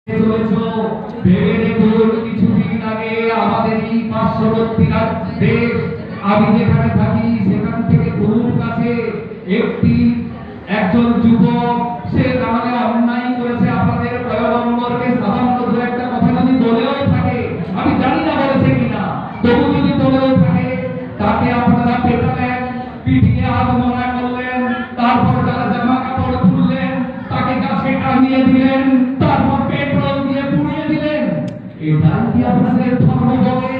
চলেছো ভেবে দেখুন কিছুদিন আগে আমাদের এই পার্শ্ববর্তী দেশ আমি যেখানে থাকি সেখান থেকে গুরুর কাছে একজন যুবক সে আমাদের অন্যায় করেছে আপনাদের পয়গম্বরকে সাধারণত দু একটা কথা যদি বলেও থাকে আমি জানি না বলেছে কিনা তবু যদি বলেও থাকে তাকে আপনারা পেটালেন পিটিয়ে হাত মনে করলেন তারপর তারা জামা কাপড় খুললেন তাকে কাছে টাঙিয়ে দিলেন তারপর পেট্রোল দিয়ে পুড়িয়ে দিলেন এটাই কি আপনাদের ধর্ম বলে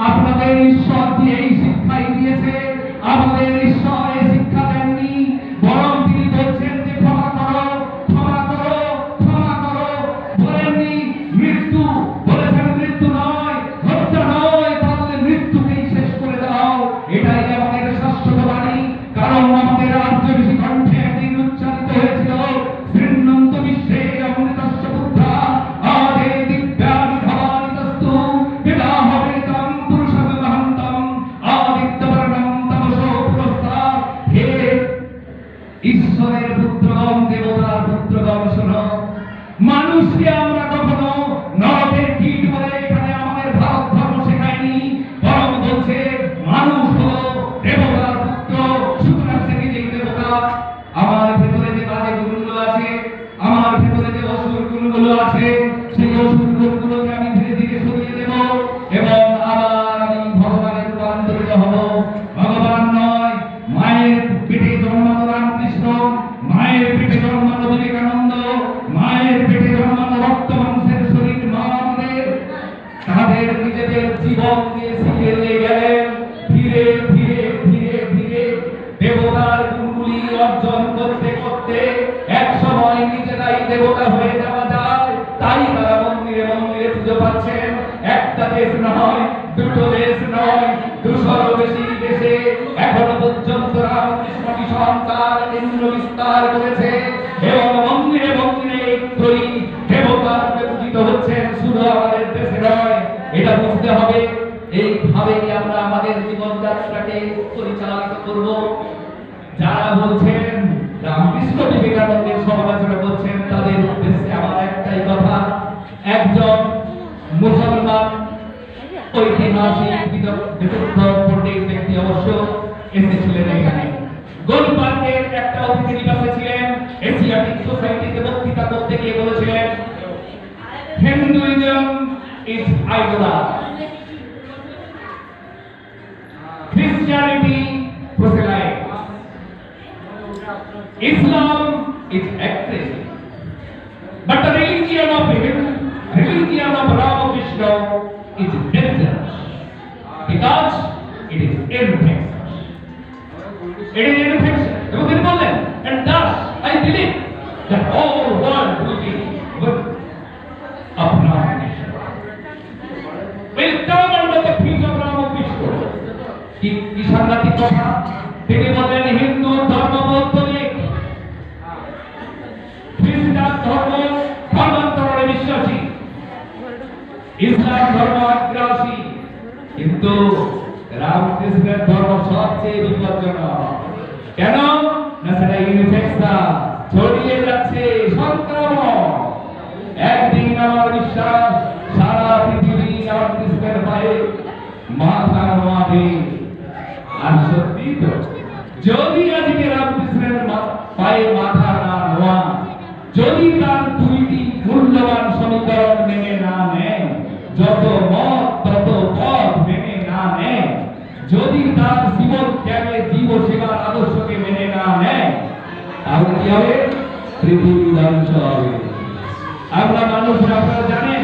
আপনাদের ঈশ্বর কি এই শিক্ষাই দিয়েছে আমাদের ঈশ্বর এই শিক্ষা দেননি বরং তিনি বলছেন যে ক্ষমা করো ক্ষমা করো ক্ষমা করো বলেননি মৃত্যু বলেছেন মৃত্যু নয় হত্যা নয় তাহলে মৃত্যুকেই শেষ করে দাও এটাই আমাদের শাশ্বত বাণী কারণ আমাদের আর্যঋষি কণ্ঠে একদিন উচ্চারিত হয়েছিল শ্রীনন্ত বিশ্বে অমৃতস্য পুত্রা আদে দিব্যানি ভবানিতস্তু পিতা হবে তম পুরুষম মহন্তম আদিত্যবর্ণম তমসো পুরস্তার হে ঈশ্বরের পুত্রগণ দেবতার পুত্রগণ শোনো মানুষকে আমরা কখনো নরকের কীট বলে এখানে আমাদের ভারত ধর্ম শেখায়নি বরং বলছে মানুষ হলো দেবতার পুত্র সুতরাং সে নিজেই দেবতা আমার ভেতরে যে বাজে গুণগুলো আছে আমার ভেতরে যে অসুর গুণগুলো আছে সেই অসুর গুণগুলোকে আমি ধীরে ধীরে সরিয়ে দেব এবং আবার আমি ভগবানের রূপান্তরিত হব ভগবান নয় মায়ের পেটে জন্মানো রামকৃষ্ণ মায়ের পেটে জন্মানো বিবেকানন্দ মায়ের পেটে জন্মানো রক্ত মাংসের শরীর মা আমাদের তাদের নিজেদের জীবন দিয়ে শিখে দিয়ে গেলেন ধীরে ধীরে ধীরে ধীরে দেবতার গুণগুলি অর্জন করতে করতে এক সময় নিজেরাই দেবতা হয়ে যাওয়া যায় তাই তারা মন্দিরে মন্দিরে পুজো পাচ্ছেন একটা দেশ নয় দুটো দেশ নয় 200-ও বেশি দেশে এখনো পর্যন্ত রামকৃষ্ণ মিশন তার কেন্দ্র বিস্তার করেছে এবং মন্দিরে মন্দিরে তৈরি দেবতার পূজিত হচ্ছেন শুধু আমাদের দেশে নয় এটা বুঝতে হবে এইভাবেই আমরা আমাদের জীবনযাত্রাকে পরিচালিত করব যারা বলছেন রামকৃষ্ণ বিবেকানন্দের সমালোচনা করছেন তাদের উদ্দেশ্যে আমার একটাই কথা একজন মুসলমান ঐতিহাসিক বিদগ্ধ পণ্ডিত ব্যক্তি অবশ্য এসেছিলেন এখানে গোলপার্কের একটা অতিথি নিবাসে ছিলেন এশিয়াটিক সোসাইটিতে বক্তৃতা করতে গিয়ে বলেছিলেন Hinduism is idolater Christianity proselyte Islam is excessive but the religion of Ramakrishna is dangerous because it is infectious. It is infectious. And thus I believe the whole world will be good of Ramakrishna. Will come under the feet of Ramakrishna. কি সাংঘাতিক কথা তিনি বলেন হিন্দু ধর্ম বৌদ্ধলিক খ্রিস্টান ধর্ম ধর্মান্তরে বিশ্বাসী ইসলাম ধর্ম আগ্রাসী কিন্তু রামকৃষ্ণের ধর্ম সবচেয়ে বিপজ্জনক কেন না সেটা ইনফেকশন ছড়িয়ে যাচ্ছে সংক্রমণ একদিন আমার বিশ্বাস সারা পৃথিবী রামকৃষ্ণের পায়ে মাথা নোয়াবে আর সত্যি তো যদি আজকে রামকৃষ্ণের পায়ে মাথা না নোয়া যদি তার দুইটি মূল্যবান সমীকরণ মেনে না নেয় যত মত তত পথ মেনে না নেয় যদি তার জীবন ত্যাগে জীব সেবার আদর্শকে মেনে না নেয় তাহলে কি হবে পৃথিবী ধ্বংস হবে আমরা মানুষ আপনারা জানেন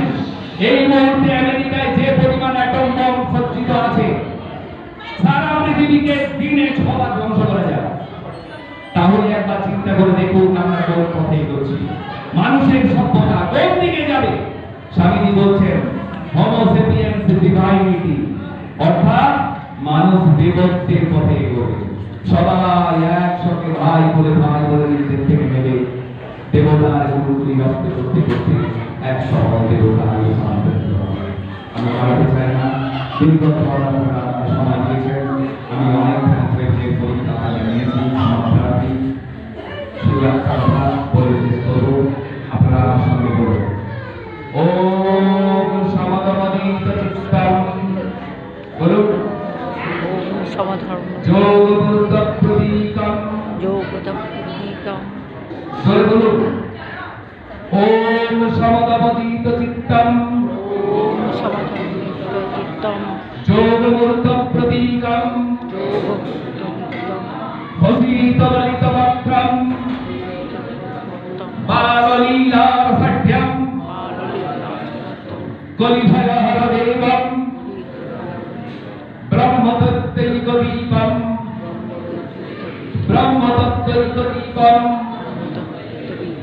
এই মুহূর্তে আমেরিকায় যে পরিমাণ অ্যাটম বম সজ্জিত আছে সারা পৃথিবীকে দিনে 6 বার ধ্বংস করা যায় তাহলে একবার চিন্তা করে দেখুন আমরা কোন পথে এগোচ্ছি মানুষের সভ্যতা কোন দিকে যাবে স্বামীজি বলছেন হোমো সেপিয়েন্স ডিভাইনিটি অর্থাৎ মানুষ দেবত্বের পথে এগোবে সবাই একসঙ্গে ভাই বলে নিজেদের থেকে নেবে দেবতার গুরুগুলি নষ্ট করতে করতে এক সহজ দেবতার আমি বাড়াতে চাই না বিগত সময় দিয়েছেন আমি অনেক ক্ষেত্রে পরীক্ষা নিয়েছি সমাপ্তি সুরক্ষা বলে শেষ করবো আপনারা সঙ্গে করবো চিত্তম বলুন ওম সমধর্ম যোগমূর্ত প্রতীকম যোগদম প্রতীকম জয় বলুন ওম সমদবতীত চিত্তম ওম সমধর্ম চিত্তম যোগমূর্ত প্রতীকম যোগদম ভসিত বলিত বক্রম বাললীলা সঠ্যম কলিভয়হর দেবম ব্রহ্মতত্ত্বৈকদীপম ব্রহ্মতত্ত্বৈকদীপম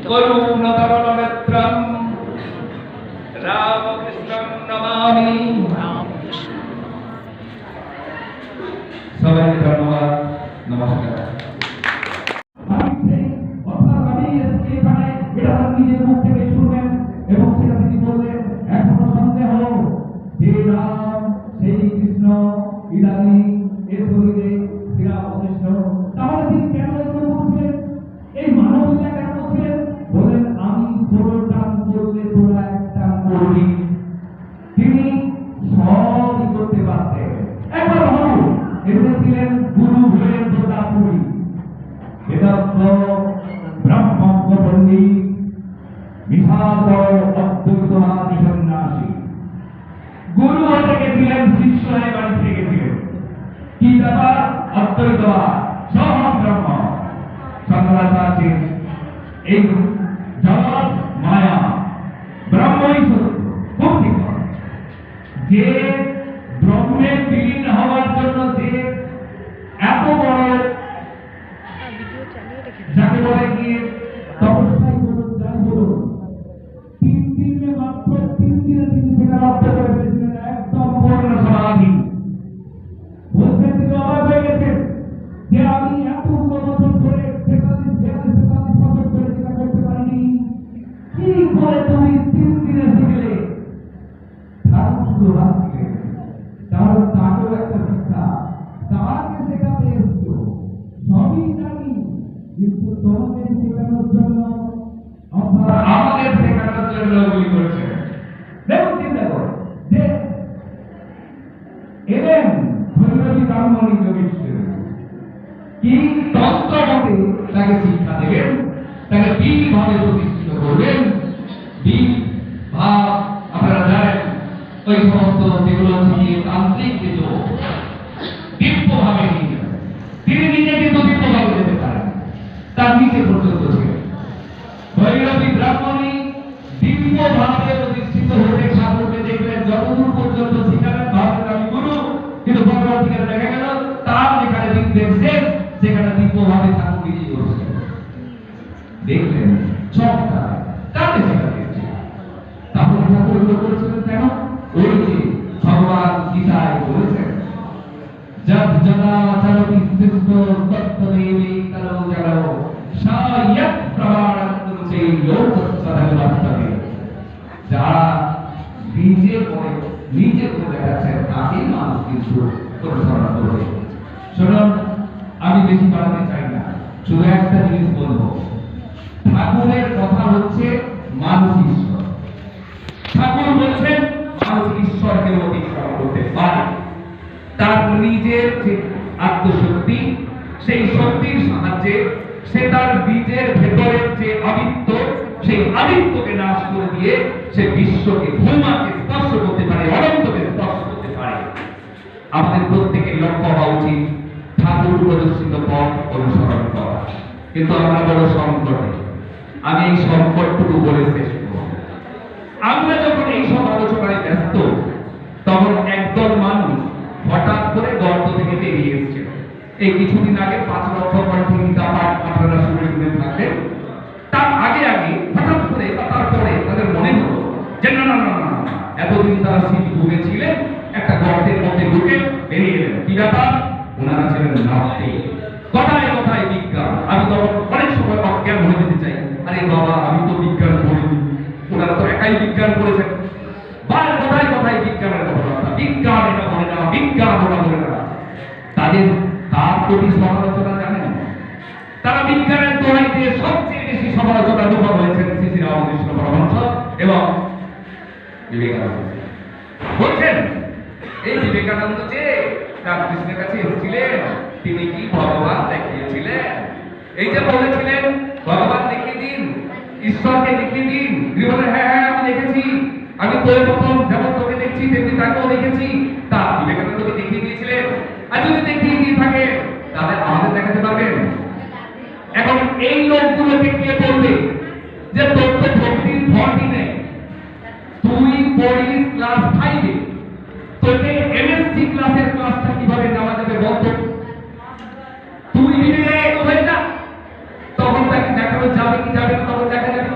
করুণতরলনেত্রম রামকৃষ্ণং নমামি। সবাইকে ধন্যবাদ, নমস্কার। নিজের মুখ থেকে শুনবেন এবং সেটা তিনি বললেন এখনো সন্দেহ যে রাম সেই কৃষ্ণ ইদানি এর শরীরে শ্রীরামকৃষ্ণ, তাহলে তিনি কেন এগুলো বলছেন? এই মানবতা কেন বলছেন? বলেন আমি 16 টান করলে তোরা এক টান করবি। তিনি সবই করতে পারতেন। একবার ভাবুন, এসেছিলেন গুরু হলেন প্রতাপুরী, বেদান্ত ব্রাহ্মজ্ঞ পণ্ডিত, বিশাল বড় অদ্বৈতবাদী সন্ন্যাসী। গুরু হতে গেছিলেন, শিষ্য হয়ে বাড়ি থেকে গেছিলেন। কি ব্যাপার? অদ্বৈতবাদ, সব ব্রহ্ম। শঙ্করাচার্য এই জগৎ মায়া, ব্রহ্মই সত্য। খুব ঠিক কথা। যে ব্রহ্মে বিলীন হওয়ার জন্য যে এত বড় যাকে বলে গিয়ে তপস্যায় করুন, যাই বলুন, 3 দিনে মাত্র 3 দিনে তিনি সেটা রপ্ত করে ফেলেছিলেন, একদম পূর্ণ সমাধি। বলছেন তিনি অবাক হয়ে গেছেন যে আমি এত বছর ধরে 43 বছর ধরে সেটা করতে পারিনি, কি করে তুমি 3 দিনে শিখলে? ধারণ শুধু ভাবছিলেন, কারণ তাকেও একটা শিক্ষা তাকে শেখাতে এসছো, সবই জানি, কিন্তু তোমাদের শেখানোর জন্য আমাদের শেখানোর জন্য ওই করছে। দেখুন, চিন্তা করো যে এলেন ভৈরবী ব্রাহ্মণী যোগেশ্বরী, কি তন্ত্রমতে তাকে শিক্ষা দেবেন, তাকে বিভাবে প্রতিষ্ঠিত করবেন। বিল ভাব আপনারা জানেন, ওই সমস্ত যেগুলো দিয়ে তান্ত্রিক যে যোগ দিব্যভাবে নিয়ে যাবেন। তিনি নিজে কিন্তু দিব্যভাবে যেতে পারেন, তার নিচে পর্যন্ত ছিলেন। ভৈরবী ব্রাহ্মণী দিব্যভাবে প্রতিষ্ঠিত হতে ঠাকুরকে দেখলেন, যতদূর পর্যন্ত শিখালেন ভাবলেন আমি গুরু, কিন্তু পরবর্তীকালে দেখা গেল তার যেখানে বিদ্বেষ শেষ, সেখানে দিব্যভাবে ঠাকুর নিজেই বসছেন। দেখলেন চমৎকার, তাকে শেখাতে তাহলে ঠাকুর এগুলো করেছিলেন কেন? ওই যে ভগবান গীতায় বলেছেন, जब जना चरति सिद्धो तत्तदेवी करो जलो शायत प्रमाणं से योग सदलवत्तवे। যারা নিজে করে দেখাচ্ছেন তাকেই মানুষ কিছু অনুসরণ করবে। শুনুন, আমি বেশি বাড়াতে চাই না, শুধু একটা জিনিস বলবো। ঠাকুরের কথা হচ্ছে মানুষ ঈশ্বর। ঠাকুর বলছেন মানুষ ঈশ্বরকে অতিক্রম করতে পারে। তার নিজের যে আত্মশক্তি, সেই শক্তির সাহায্যে সে তার বীজের ভেতরের যে আদিত্য, সেই আদিত্যকে নাশ করে দিয়ে সে বিশ্বকে, ভূমাকে স্পর্শ করতে পারে, অনন্তকে স্পর্শ করতে পারে। আমাদের প্রত্যেকের লক্ষ্য হওয়া উচিত ঠাকুর প্রদর্শিত পথ অনুসরণ করা। কিন্তু আমরা বড় সংকটে, আমি এই সংকটটুকু বলে শেষ করব। আমরা যখন এইসব আলোচনায় ব্যস্ত, তখন একদল মানুষ হঠাৎ করে গর্ত থেকে বেরিয়ে এসছে। এই কিছুদিন আগে 5 লক্ষ কণ্ঠে গীতা পাঠ আপনারা শুনে থাকলেন। তার আগে হঠাৎ করে তারপরে তাদের মনে হলো যে না না না না, এতদিন তারা শীত ভুগেছিলেন, একটা গর্তের মধ্যে ঢুকে বেরিয়ে এলেন। কি ব্যাপার? ওনারা ছিলেন নাস্তিক, কথায় কথায় বিজ্ঞান। আমি তখন অনেক সময় অজ্ঞান হয়ে যেতে চাই, আরে বাবা আমি তো বিজ্ঞান পড়িনি, ওনারা তো একাই বিজ্ঞান পড়েছেন। কথায় কথায় বিজ্ঞানের কথা, বিজ্ঞান এটা বলে না, বিজ্ঞান ওটা বলে না। তাদের তার প্রতি সমালোচনা জানেন, তারা বিজ্ঞানের দোহাই দিয়ে সবচেয়ে বেশি সমালোচনা রূপা হয়েছেন শ্রী শ্রী রামকৃষ্ণ পরমহংস এবং বিবেকানন্দ। বলছেন এই বিবেকানন্দ যে রামকৃষ্ণের কাছে এসেছিলেন, তিনি কি ভগবান দেখিয়েছিলেন? এই যে বলেছিলেন ভগবান দেখিয়ে দিন, ঈশ্বরকে দেখিয়ে দিন, তিনি বলেন হ্যাঁ হ্যাঁ আমি দেখেছি, আমি তোর প্রথম যেমন তোকে দেখছি তেমনি তাকেও দেখেছি। তা বিবেকানন্দকে দেখিয়ে দিয়েছিলেন। আর যদি দেখিয়ে দিয়ে থাকে তাহলে আমাদের দেখাতে পারবেন? এখন এই লোকগুলোকে কে বলবে যে তোর তো ভক্তির ভরই নেই, তুই পড়িস ক্লাস 5 এ, তোকে এমএসসি ক্লাসের ক্লাসটা কিভাবে নেওয়া যাবে বলতো? তুই নিজে হয়ে যা, তখন তাকে দেখানো যাবে কি যাবে না তখন দেখা যাবে।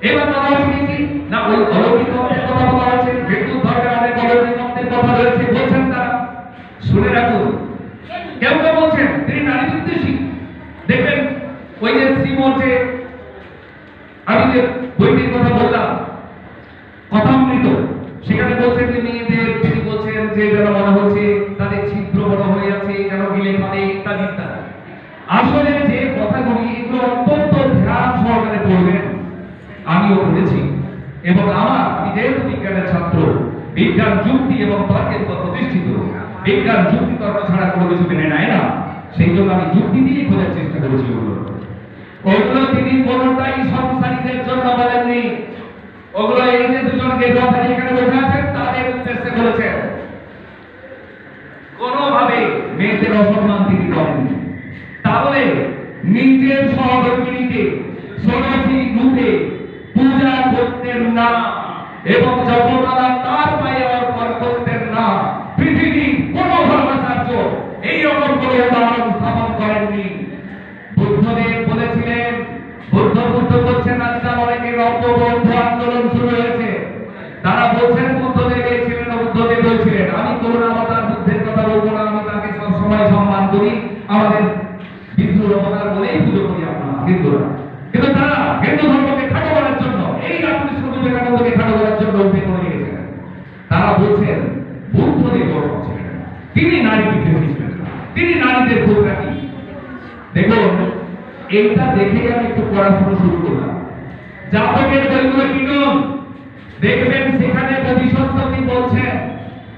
এবার বলা হচ্ছে কি না ওই অলৌকিক তত্ত্বের কথা বলা হচ্ছে, বিদ্যুৎ ধর্মের অনেক অলৌকিক তত্ত্বের কথা রয়েছে, বলছেন তারা। শুনে রাখুন, কেউ কেউ বলছেন তিনি নারী বিদ্বেষী। দেখবেন ওই যে শ্রীমঠে আমি যে বইটির কথা বললাম কথামৃত, সেখানে বলছেন যে মেয়েদের, তিনি বলছেন যে যেন মনে হচ্ছে তাদের ছিদ্র বড় হয়ে আছে, যেন গিলে খাবে ইত্যাদি ইত্যাদি। আসলে যে কথাগুলি এগুলো অত্যন্ত ধ্যান সহকারে পড়বেন। আমিও পড়েছি এবং আমি যেহেতু বিজ্ঞানের ছাত্র, বিজ্ঞান যুক্তি এবং তর্কের উপর প্রতিষ্ঠিত, বিজ্ঞান যুক্তি তর্ক ছাড়া কোনো কিছু মেনে নেয় না, সেই জন্য আমি যুক্তি দিয়ে খোঁজার চেষ্টা করেছি। ওগুলো তিনি কোনোটাই সংসারীদের জন্য বলেননি, ওগুলো এই যে দুজনকে ব্রহ্মচারী এখানে বসে আছেন তাদের উদ্দেশ্যে বলেছেন। কোনোভাবে মেয়েদের অসম্মান তিনি করেননি। তাহলে নিজের সহধর্মিণীকে ষোড়শী রূপে পূজা করতেন না এবং জপমালা তার পায়ে অর্পণ করতেন না। পৃথিবীর কোন ধর্মাচার্য এইরকম কোনো উদাহরণ স্থাপন করেননি। বুদ্ধদেব বলেছিলেন, বুদ্ধ বলছেন আজকাল অনেকের অপবৌদ্ধ আন্দোলন শুরু হয়েছে, তারা বলছেন বুদ্ধদেব ছিলেন না, বুদ্ধদেব বলছিলেন। আমি করুণাবতার বুদ্ধের কথা বলবো না, আমি তাকে সবসময় সম্মান করি, আমাদের বিষ্ণুর অবতার বলেই পুজো করি আমরা হিন্দুরা। কিন্তু তারা হিন্দু ধর্মকে খাটো করার জন্য, এই রামকৃষ্ণ বিবেকানন্দকে খাটো করার জন্য উঠে পড়ে গেছেন। তারা বলছেন বুদ্ধদেব ছিলেন, তিনি নারী বিদ্বেষী ছিলেন, তিনি নারীদের খুব রাখি। দেখুন এইটা দেখে আমি একটু পড়াশোনা শুরু করলাম। জাতকের বইগুলো কিনুন, দেখবেন সেখানে ভবিষ্যৎবাণী বলছেন,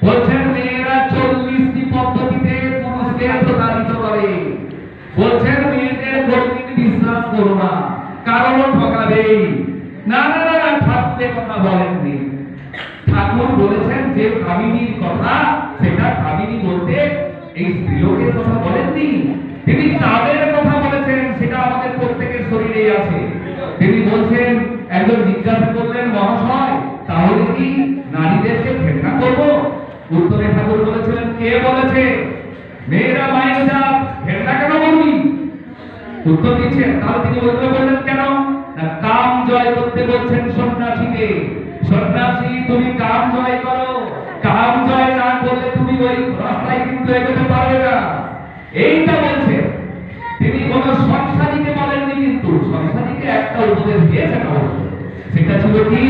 বলছেন মেয়েরা 40টি পদ্ধতিতে পুরুষকে প্রতারিত করে। বলছেন মেয়েদের কোনদিন বিশ্বাস করো না, কারণ ঠকাবেই। না না না, ঠাকুরের কথা বলেননি। ঠাকুর বলেছেন যে কামিনীর কথা, সেটা কামিনী বলতে এই স্ত্রীলোকের কথা বলেননি, তিনি তাদের কথা বলেছেন, সেটা আমাদের প্রত্যেকের শরীরেই আছে। তিনি বলছেন, একজন জিজ্ঞাসা করলেন মহাশয় তাহলে কি নারীদেরকে ঘৃণা করব? উত্তরে ঠাকুর বলেছিলেন কে বলেছে মেয়েরা মায়ের জাত, ঘৃণা কেন করবি? উত্তর দিচ্ছেন, তাহলে তিনি উত্তর বললেন কেন না কাম জয় করতে বলছেন সন্ন্যাসীকে। সন্ন্যাসী তুমি কাম জয় করো, কাম জয় না করলে তুমি ওই রাস্তায় কিন্তু এগোতে পারবে না, এইটা বলছেন। তিনি কোন সংসারীকে বলেননি, কিন্তু সংসারীকে একটা উপদেশ দিয়েছেন অবশ্য। সেটা ছিল কি?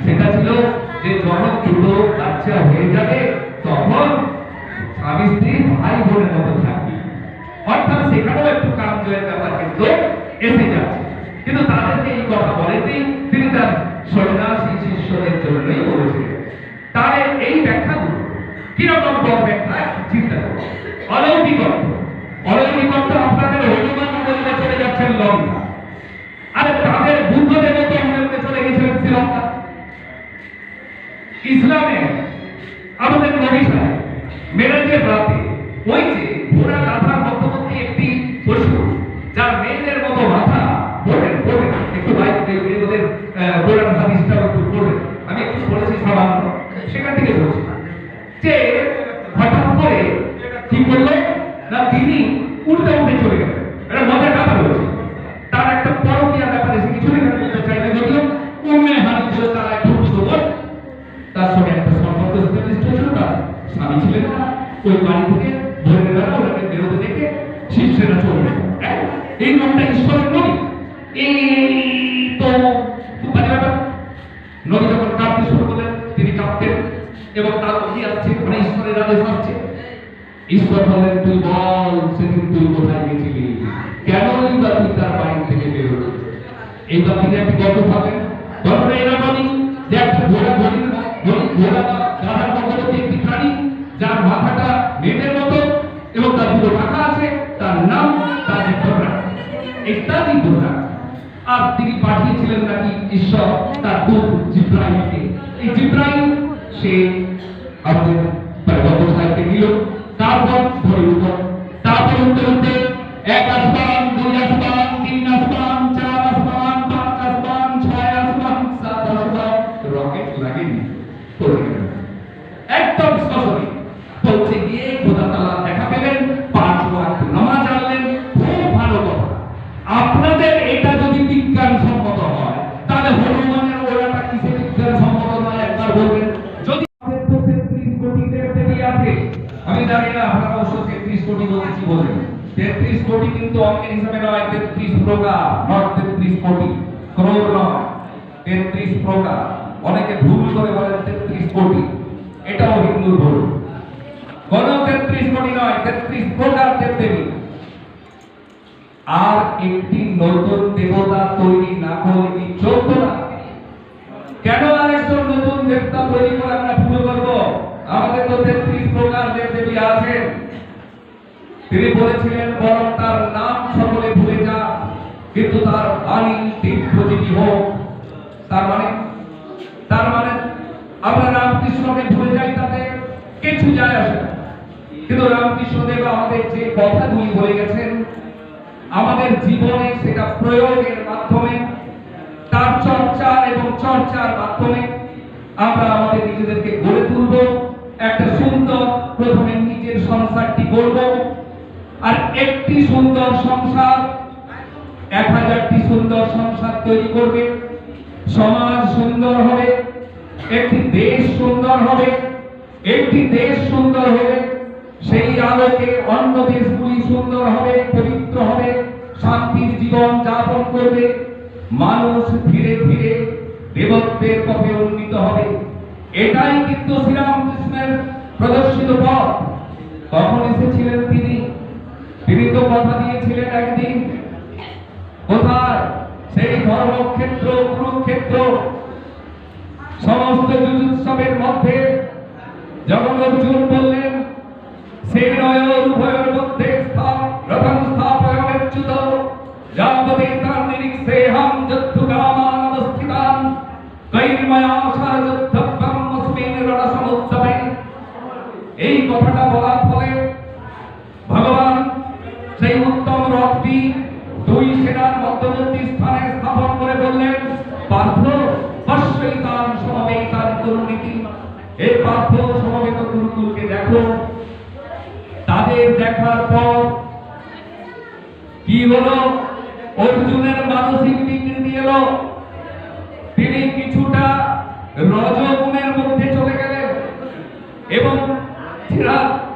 সেটা ছিল যে যখন দুটো বাচ্চা হয়ে যাবে তখন স্বামী স্ত্রী ভাই বোনের মতো থাকবে। অর্থাৎ সেখানেও একটু কাম জয়ের ব্যাপার কিন্তু এসে যাচ্ছে, কিন্তু তাদেরকে এই কথা বলেননি, তিনি তার সন্ন্যাসী শিষ্যদের জন্যই বলেছিলেন। তাহলে এই ব্যাখ্যাগুলো কিরকম বড় ব্যাখ্যা চিন্তা করুন। অলৌকিকত্ব, অলৌকিকত্ব আপনাদের হনুমান বলতে চলে যাচ্ছেন লঙ্কা, আরে তাদের বুদ্ধদেব তো বলতে চলে গেছিলেন শ্রীলঙ্কা। ইসলামে আমাদের নবী সাহেব মেরাজের রাতে ওই যে ঘোড়া গাধার মধ্যবর্তী একটি পশু, যার মেয়েদের মতো মাথা, বলেন বলেন একটু বাইরে ওদের ঘোড়ার হাদিসটা একটু পড়বেন, আমি একটু পড়েছি সামান্য, সেখান থেকে বলছি যে হঠাৎ করে কি করলো না তিনি উল্টে উঠে চলে গেলেন। এটা মজার কথা বলছি, তার একটা পরকীয়া ব্যাপারে সে কিছু এখানে বলতে চাইলে, যদিও উম্মে হানি ছিল তার এক ছোট, তার সঙ্গে একটা সম্পর্ক স্থাপিত হয়েছিল, তার স্বামী ছিলেন না, ওই বাড়ি থেকে ভোরের বেলা ওনাকে বেরোতে দেখে শিষ্যেরা চলে গেল। এই নামটা ঈশ্বরের নবী। এই তো নবী যখন কাঁদতে শুরু করলেন, তিনি কাঁদতেন এবং তার কি আসছে মানে ঈশ্বরের আদেশ আসছে। ঈশ্বর বলেন তুই বল সেদিন তুই কোথায় গেছিলি, কেনই বা তুই তার বাড়ি থেকে বেরোলি? এইবার তিনি একটি গল্প ভাবেন, গল্পটা এরকমই যে একটা ঘোড়া গাধার মতো একটি প্রাণী, যার মাথাটা মেঘের মতো এবং তার দুটো পাখা আছে, তার নাম তাজি ঘোড়া। এই তাজি ঘোড়া, আর তিনি পাঠিয়েছিলেন নাকি ঈশ্বর তার দূত জিব্রাইলকে। এই জিব্রাইল সে আমাদের পর্বত সাহিত্যে গেল, তারপর ধরে উঠল, তারপর উঠতে উঠতে এক আসমান, দুই আসমান, তিন আসমান, চার আসমান, পাঁচ আসমান, ছয় আসমান, সাত আসমান, রকেট লাগেনি, পড়ে গেল একদম সহজে। পৌঁছে গিয়ে খোদা তাআলা দেখা পেলেন, 5 ওয়াক্ত নামাজ আনলেন। খুব ভালো কথা। আপনাদের এটা যদি বিজ্ঞানসম্মত হয়, তাহলে হনুমানের ওড়াটা কিসে বিজ্ঞানসম্মত নয় একবার বলবেন। যদি 33 কোটি দেবদেবী আছে, আমি জানি না আপনারা অবশ্য 33 কোটি বলছি বলেন। 33 কোটি কিন্তু অঙ্কের হিসাবে নয়, 33 প্রকার, নট 33 কোটি, ক্রোড় নয়, 33 প্রকার। অনেকে ভুল করে বলেন 33 কোটি, এটাও হিন্দুর ভুল। কোন 33 কোটি নয়, 33 প্রকার দেবদেবী। আর একটি নতুন দেবতা তৈরি না করলে চলতো না। কেন আরেকজন নতুন দেবতা তৈরি করে আমরা পুজো করব? আমাদের তো 33 প্রকার দেবদেবী আছেন। তিনি বলেছিলেন, বরং তার নাম সকলে ভুলে যা, কিন্তু তার বাণী দীর্ঘজীবী হোক। তার মানে আমরা রামকৃষ্ণকে ভুলে যাই, তাতে কিছু যায় আসে না। কিন্তু রামকৃষ্ণদেব আমাদের যে কথাগুলি বলে গেছেন, আমাদের জীবনে সেটা প্রয়োগের মাধ্যমে, তার চর্চার এবং চর্চার মাধ্যমে আমরা আমাদের নিজেদেরকে গড়ে তুলব। একটা সুন্দর, প্রথমে নিজের সংসারটি গড়ব, আর একটি সুন্দর সংসার 1000টি সুন্দর সংসার তৈরি করবে। সমাজ সুন্দর হবে, একটি দেশ সুন্দর হবে, একটি দেশ সুন্দর হবে, সেই আলোকে অন্য দেশগুলি সুন্দর হবে, পবিত্র হবে, শান্তির জীবন যাপন করবে। মানুষ ধীরে ধীরে দেবত্বের পথে উন্নীত হবে। এটাই কিন্তু শ্রীরামকৃষ্ণের প্রদর্শিত পথ। কখন এসেছিলেন তিনি তো কথা দিয়েছিলেন একদিন। কোথায়? সেই ধর্মক্ষেত্র কুরুক্ষেত্র। সমস্ত যুযোৎসবের মধ্যে যখন অর্জুন বললেন, সেনয়োর উভয়ের মধ্যে রথং স্থাপয়মেচ্যুত যাবতে তার নিরীক্ষেহং যদ্ধুকামান অবস্থিতান কৈর্ময়া সারযুদ্ধব্যম মুসলিম রণসমুদ্যমে। এই কথাটা বলার ফলে ভগবান সেই উত্তম রথটি দুই সেনার মধ্যবর্তী স্থানে স্থাপন করে বললেন, পার্থ পশ্যৈতান সমবেতান কুরুনীতি। এই পার্থ সমবেত কুরুকুলকে দেখো। তাদের দেখার পর কি হলো? অর্জুনের মানসিক বিকৃতি এলো। তিনি কিছুটা রজগুণের মধ্যে চলে গেলেন এবং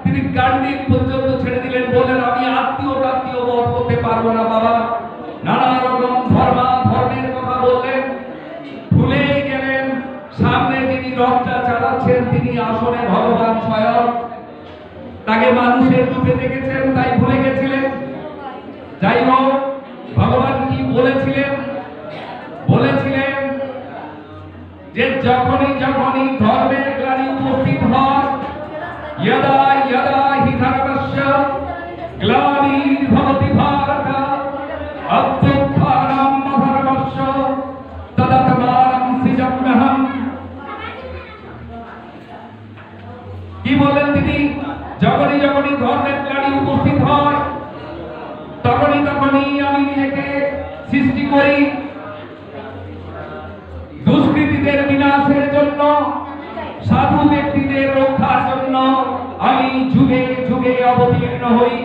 তিনি গান্ডীব পর্যন্ত ছেড়ে দিলেন। বলেন, আমি আত্মীয় বধ করতে পারবো না বাবা। নানা রকম ধর্মের কথা বললেন। ভুলে গেলেন সামনে যিনি রথটা চালাচ্ছেন তিনি আসলে ভগবান স্বয়ং। তাকে মানুষের রূপে দেখেছেন, তাই ভুলে গেছিলেন। যাই হোক, ভগবান কি বলেছিলেন যে যখনই ধর্মের গ্লানি উপস্থিত হয়, यदा यदा हि धर्मस्य ग्लानिर्भवति भारत अभ्युत्थानम् अधर्मस्य तदात्मानं सृजाम्यहम्। কি বলেন তিনি? যখনই ধর্মের গ্লানি উপস্থিত হয়, তখনই আমি নিজেকে সৃষ্টি করি। দুষ্কৃতীদের বিনাশের জন্য, সাধু ব্যক্তিদের রক্ষার জন্য আমি যুগে যুগে অবতীর্ণ হই।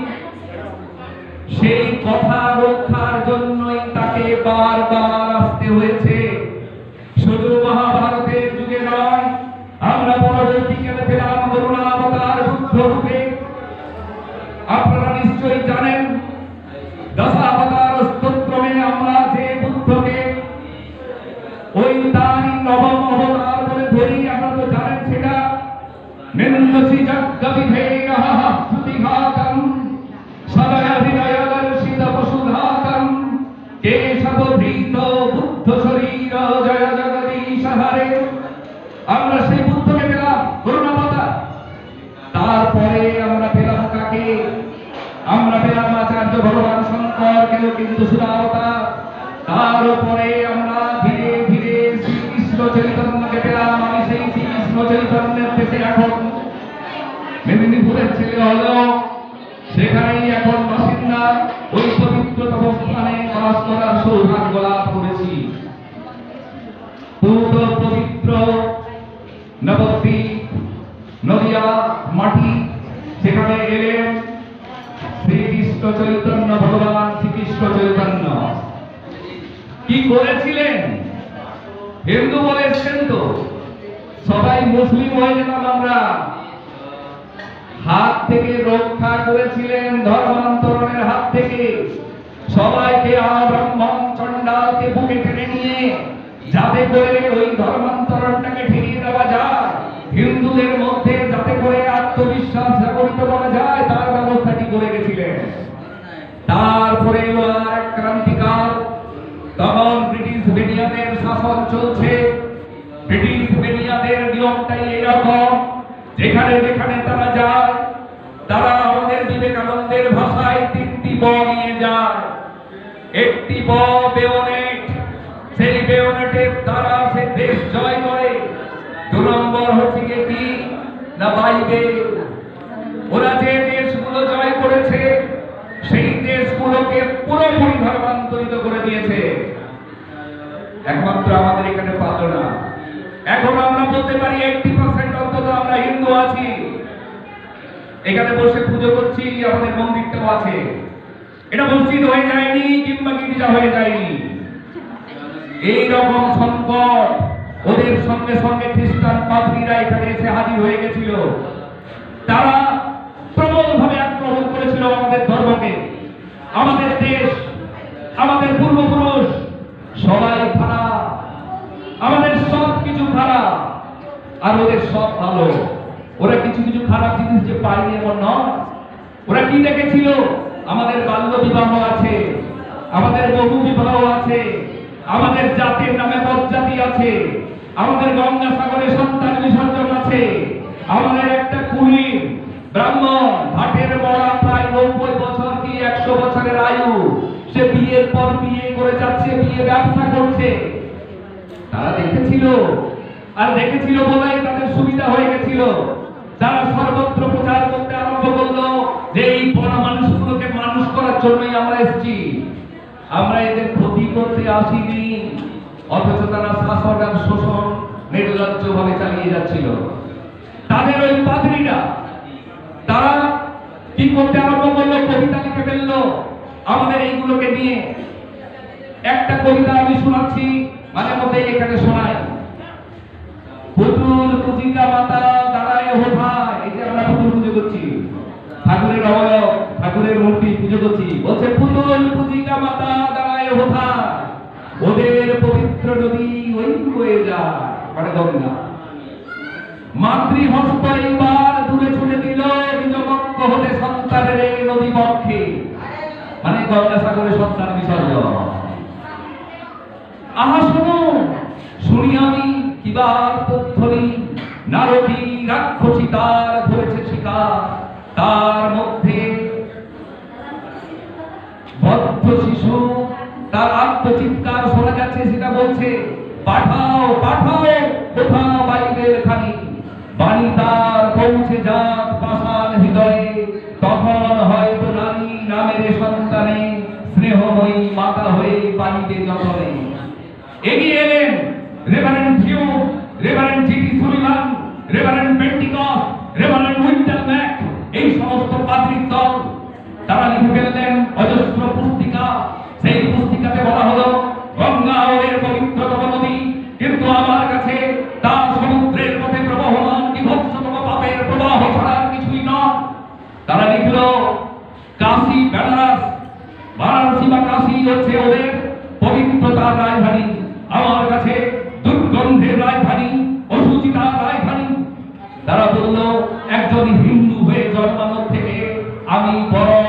সেই কথা রক্ষার জন্যই তাকে বারবার আসতে হয়েছে। শুধু মহাভারতের যুগে নয়, আমরা পরবর্তীকালে পেলাম করুণাবতার বুদ্ধ রূপে। আপনারা নিশ্চয়ই জানেন, দশাবতার স্তোত্রমে আমরা যে বুদ্ধকে ওই তারই নবম অবতার বলে ধরি। আপনারা তো জানেন সেটা। নিন্দসি জগবিধেয়ঃ শ্রুতিঘাতং সদয় হৃদয়দর্শিত পশুঘাতং কেশবধৃত বুদ্ধ শরীর জয় জগদীশ হরে। আমরা সেই বুদ্ধকে পেলাম। কিন্তু সুরাবতা। তার উপরে আমরা ধীরে ধীরে শ্রীকৃষ্ণ চৈতন্যকে পেলাম। আমি সেই শ্রীকৃষ্ণ চৈতন্যের দেশে এখন মেদিনীপুরের ছেলে হলেও সেখানেই এখন বাসিন্দা। ওই পবিত্রতম স্থানে বাস করার সৌভাগ্য লাভ করেছি। পূর্ব পবিত্র নবদ্বীপ নদিয়া মাটি, সেখানে এলেন শ্রীকৃষ্ণ চৈতন্য, ভগবান শ্রীকৃষ্ণ চৈতন্য। কি করেছিলেন? হিন্দু বলেছেন তো সবাই মুসলিম হয়ে যেতাম আমরা। হাত থেকে রক্ষা করেছিলেন, ধর্মান্তরণের হাত থেকে সবাইকে, ব্রাহ্মণ চণ্ডালকে বুকে টেনে নিয়ে, যাতে করে ওই ধর্মান্তরণটাকে ঠেকিয়ে দেওয়া যায়, হিন্দুদের মধ্যে যাতে করে আত্মবিশ্বাস জাগরিত করা যায়, তার ব্যবস্থাটি করে গেছিলেন। তারপরে এলো আর এক ক্রান্তিকাল। তখন ব্রিটিশ বেনিয়াদের শাসন চলছে। ব্রিটিশ বেনিয়াদের নিয়মটাই এইরকম, যেখানে যেখানে তারা যায়, তারা আমাদের বিবেকানন্দের ভাষায় 3টি ব নিয়ে যায়। একটি ব বেয়োনেট, সেই বেয়োনেটের দ্বারা সে দেশ জয় করে। 2 নম্বর হচ্ছে কি না বাইবেল। ওরা যে দেশগুলো জয় করেছে সেই দেশগুলোকে পুরোপুরি ধর্মান্তরিত করে দিয়েছে। একমাত্র আমাদের এখানে পারল না। এখন আমরা বলতে পারি 80% অন্তত আমরা হিন্দু আছি। এখানে বসে পুজো করছি, আমাদের মন্দিরটাও আছে। এটা মসজিদ হয়ে যায়নি কিংবা গির্জা হয়ে যায়নি। এই রকম সংকট ওদের সঙ্গে সঙ্গে খ্রিস্টান পাদ্রীরা এখানে এসে হাজির হয়ে গেছিল। তারা প্রবলভাবে আক্রমণ করেছিল আমাদের ধর্মকে। আমাদের দেশ, আমাদের পূর্বপুরুষ সবাই খারাপ, আমাদের সব কিছু খারাপ, আর ওদের সব ভালো। ওরা কিছু কিছু খারাপ জিনিস যে পায়নি এমন নয়। ওরা কি দেখেছিল? আমাদের বাল্য বিবাহ আছে, আমাদের বহু বিবাহ আছে, আমাদের জাতির নামে বজ্জাতি আছে, আমাদের গঙ্গাসাগরে সন্তান বিসর্জন আছে, আমাদের একটা কুলি ব্রাহ্মণ ভাটের বড়া প্রায় 90 বছর কি 100 বছরের আয়ু, সে বিয়ের পর বিয়ে করে যাচ্ছে, বিয়ে ব্যবসা করছে। তারা দেখেছিল, আর দেখেছিল বলেই তাদের সুবিধা হয়ে গেছিল। তারা সর্বত্র প্রচার করতে আরম্ভ করলো যে এই বড় মানুষগুলোকে মানুষ করার জন্যই আমরা এসেছি, আমরা এদের ক্ষতি করতে আসিনি। অথচ তারা শাসন আর শোষণ নির্লজ্জভাবে চালিয়ে যাচ্ছিল। তাদের ওই পাদ্রীরা তারা কি করতে আরম্ভ করলো? কবিতা লিখে ফেললো আমাদের এইগুলোকে নিয়ে। একটা কবিতা আমি শোনাচ্ছি, মাঝে মধ্যে এখানে শোনাই। পুতুল পূজিকা মাতা দাঁড়ায় হোথায়। এই যে আমরা পুতুল পুজো করছি, ঠাকুরের অবয়ব, ঠাকুরের মূর্তি পুজো করছি, বলছে পুতুল পূজিকা মাতা দাঁড়ায় হোথায়, ওদের পবিত্র নদী ওই হয়ে যায়, মানে গঙ্গা। মাতৃহস্ত এইবার দূরে ছুটে দিল, নিজ বক্ষ হতে সন্তানের এই নদী বক্ষে, মানে গঙ্গাসাগরে সন্তান বিসর্জন। আহা শুনো, শুনি আমি কিবার তথ্যনি, নারকী রাক্ষসী তার ধরেছে শিকার, তার মধ্যে বদ্ধ শিশু, তার আত্মচিৎকার শোনা যাচ্ছে। সেটা বলছে পাঠাও পাঠাও কোথাও বাইবেল খানি, বাণী তার পৌঁছে যাক পাষাণ হৃদয়ে, তখন হয়তো নারী নামের সন্তানে স্নেহময়ী মাতা হয়ে পানিতে যতনে। এগিয়ে এলেন reverend Hugh, reverend GT Sullivan, reverend Pentecost, reverend Wintermack, এই সমস্ত পাদ্রীর দল। তারা লিখে ফেললেন অজস্র পুস্তিকা। সেই পুস্তিকাতে বলা হলো গঙ্গা ওদের পবিত্রতম নদী, কিন্তু আমার কাছে তা সমুদ্রের পথে প্রবহমান বিভৎসতম পাপের প্রবাহ ছাড়া কিছুই নয়। তারা লিখল কাশী বেনারস, বারাণসী বা কাশী হচ্ছে ওদের পবিত্রতার রাজধানী, আমার কাছে দুর্গন্ধের রাজধানী, অসুচিতার রাজধানী। তারা বলল একজন হিন্দু হয়ে জন্মানোর থেকে আমি বরং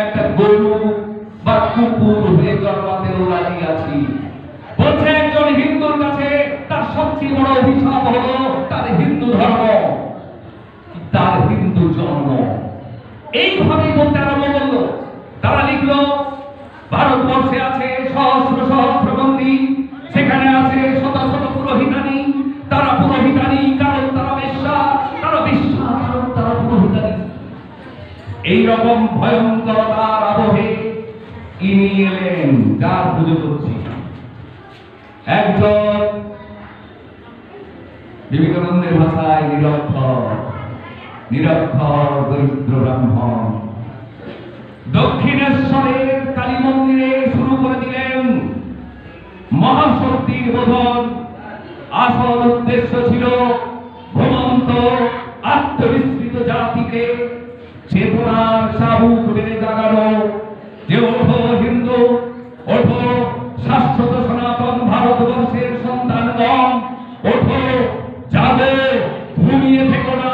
একটা গরু বা কুকুর হয়ে জন্মাতেও রাজি আছি। বলছে একজন হিন্দুর কাছে তার সবচেয়ে বড় অভিশাপ হলো তার হিন্দু ধর্ম, তার হিন্দু জন্ম। এইভাবেই বলতে আরম্ভ করলো। তারা লিখলো ভারতবর্ষে আছে সহস্র সহস্র মন্দির, সেখানে আছে শত শত পুরোহিতানি। তারা পুরোহিতানি কারণ তারা বেশ্যা, তারা বেশ্যা কারণ তারা পুরোহিতানি। এইরকম ভয়ঙ্করতার আবহে ইনি এলেন, যার পুজো করছি। একজন বিবেকানন্দের ভাষায় নিরক্ষর, নিরক্ষর দরিদ্র ব্রাহ্মণ। দক্ষিণেশ্বরের কালী মন্দিরে শুরু করে দিলেন মহাশক্তির বোধন। আসল উদ্দেশ্য ছিল ঘুমন্ত আত্মবিস্মৃত জাতিকে চেতনার শাহুক বেড়ে জাগানো, যে ওঠো হিন্দু, ওঠো শাশ্বত সনাতন ভারতবর্ষের সন্তানগণ, ওঠো জাগো, ঘুমিয়ে থেকো না।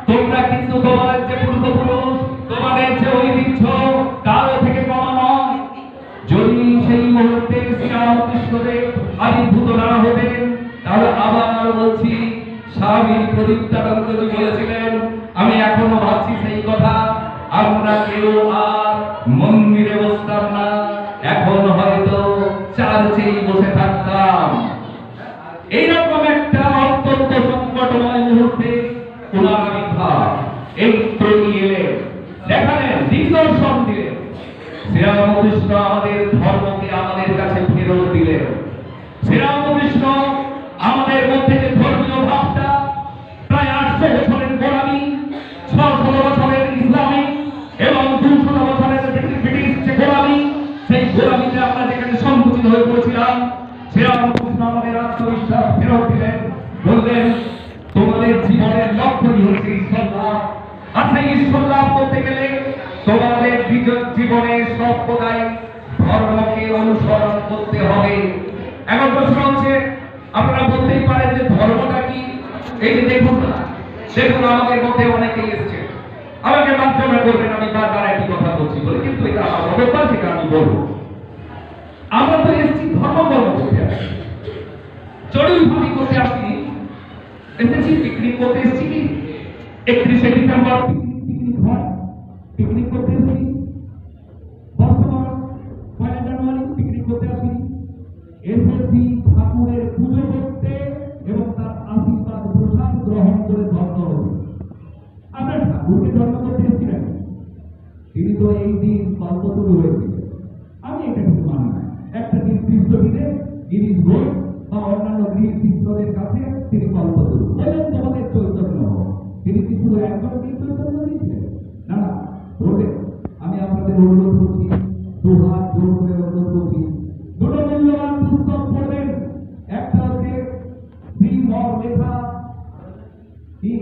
তোমরা কিন্তু তোমাদের যে পূর্বপুরুষ, তোমাদের যে ঐতিহ্য কারো থেকে কমা নয়। যদি সেই মুহূর্তে শ্রীরামকৃষ্ণদেব আবির্ভূত না হতেন, তাহলে আবার বলছি, স্বামী প্রদীপ্তানন্দজি বলেছিলেন, আমি এখনো ভাবছি সেই কথা, আমরা কেউ আর মন্দিরে বসতাম না, এখন হয়তো চার্চেই বসে থাকতাম। এইরকম একটা অত্যন্ত সংকটময় মুহূর্তে ওনার আবির্ভাব। এই তৈরি এলেন, দেখালেন, দিগদর্শন দিলেন। শ্রীরামকৃষ্ণ আমাদের ধর্মকে আমাদের কাছে ফেরত দিলেন। শ্রীরামকৃষ্ণ আমাদের মধ্যে যে ধর্মীয় ভাবটা, প্রায় 800 বছরের গোলামি, 600 বছরের ইসলামী এবং 200 বছরের ব্রিটিশ যে গোলামি, সেই গোলামিতে আমরা যেখানে সংকুচিত হয়ে পড়েছিলাম, শ্রীরামকৃষ্ণ আমাদের আত্মবিশ্বাস ফেরত দিলেন। বললেন, তোমাদের জীবনের লক্ষ্যই হচ্ছে ঈশ্বর লাভ। আর সেই ঈশ্বর লাভ করতে গেলে তোমাদের জীবনে সর্বদাই ধর্মকে অনুসরণ করতে হবে। এখন প্রশ্ন হচ্ছে, আপনারা বলতেই পারেন যে ধর্মটা কি? এই যে দেখুন না, দেখুন আমাদের মধ্যে অনেকেই এসছে, আমাকে মাধ্যমে করবেন, আমি বারবার একই কথা বলছি বলে, কিন্তু এটা আমার অবদান, সেটা আমি বলবো। আমরা তো এসেছি ধর্ম করতে আসি, চড়ুই ভাবি করতে আসিনি, এসেছি পিকনিক করতে এসেছি। কি 31শে ডিসেম্বর পিকনিক হয়, পিকনিক করতে এসেছি। বর্তমান 1 জানুয়ারি পিকনিক করতে আসিনি, এসেছি ঠাকুরের পুজো করতে এবং তার আশীর্বাদ প্রসাদ গ্রহণ করে ধন্য হতে। আমরা ঠাকুরকে ধন্য করতে এসেছি না, তিনি তো এই দিন কল্পতরু হয়েছিলেন। আমি এটা কিছু মানি না, একটা নির্দিষ্ট দিনে গিরিশ ঘোষ বা অন্যান্য গৃহ শিষ্যদের কাছে তিনি কল্পতরু বলেন, তোমাদের চৈতন্য। তিনি কি শুধু একজনকেই চৈতন্য দিয়েছিলেন? না না, রোডে আমি আপনাদের অনুরোধ করছি, দুহাত জোর করে অনুরোধ করছি, দুটো মূল্যবান পুস্তক পড়বেন। একটা হচ্ছে শ্রীমর লেখা কি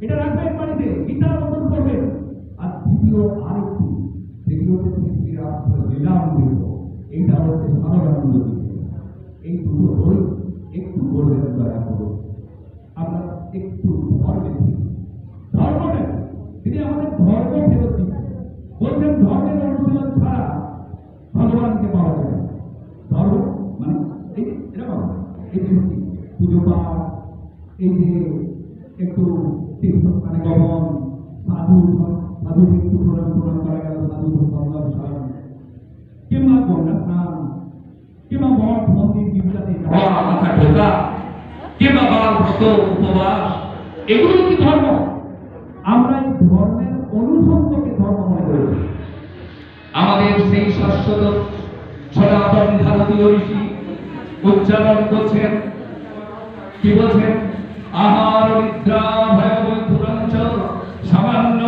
এটা রাখবেন বাড়িতে, গীতার মতন করবেন। আর দ্বিতীয় আরেকটি, যেটি হচ্ছে শ্রী শ্রীরামকৃষ্ণ লীলামৃত, এইটা হচ্ছে সাধনানন্দ। এই দুটো বই একটু পড়বেন দয়া করে। আমরা একটু ধর্মে, ধর্মটা তিনি আমাদের ধর্ম ফেরত দিচ্ছেন। বলছেন ধর্মের অনুশীলন ছাড়া ভগবানকে পাওয়া যায় না। ধর্ম মানে এই এরকম, এই যে পুজো পাঠ, এই যে একটু তীর্থস্থানে গমন, সাধু একটু প্রণাম করা গেল, সাধু সংলাপ, কিংবা গঙ্গা স্নান, কিংবা মঠ মন্দির গির্জাতে যাওয়া, মাথা ঢোকা, কিংবা বাবার ব্রত উপবাস, এগুলো কি ধর্ম? আমরা এই ধর্মের অনুসঙ্গকে ধর্ম মনে করেছি। আমাদের সেই শাশ্বত সনাতন ভারতীয় ঋষি উচ্চারণ করছেন, কি বলছেন? আহার নিদ্রা ভয়বৈধুরঞ্চ সামান্য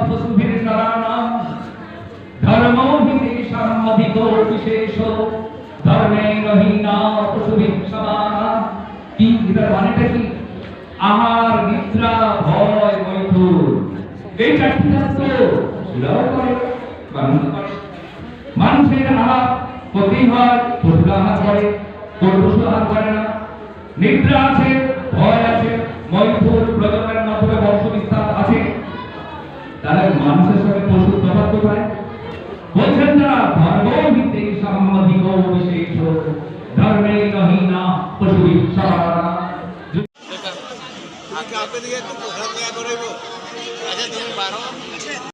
পশুভির নারায়ণ ধর্ম হি তেষাং অধিকো বিশেষ ধর্মে রহিনা পশুভির সমান। কি এটার মানেটা কি? আহার নিদ্রা ভয় মৈথুন, এই চারটি শাস্ত্র মানুষের আহার প্রতি হয়, পশুরা আহার করে, পশু আহার করে না। নিদ্রা আছে, ভয় আছে, মৈথুন প্রজননের মাধ্যমে বংশ বিস্তার আছে। তাহলে মানুষের সঙ্গে পশুর তফাৎ কোথায়? বলছেন তারা ধর্ম ভিত্তিক সামাজিক বিশেষ ধর্মে রহিনা পশু বিস্তার।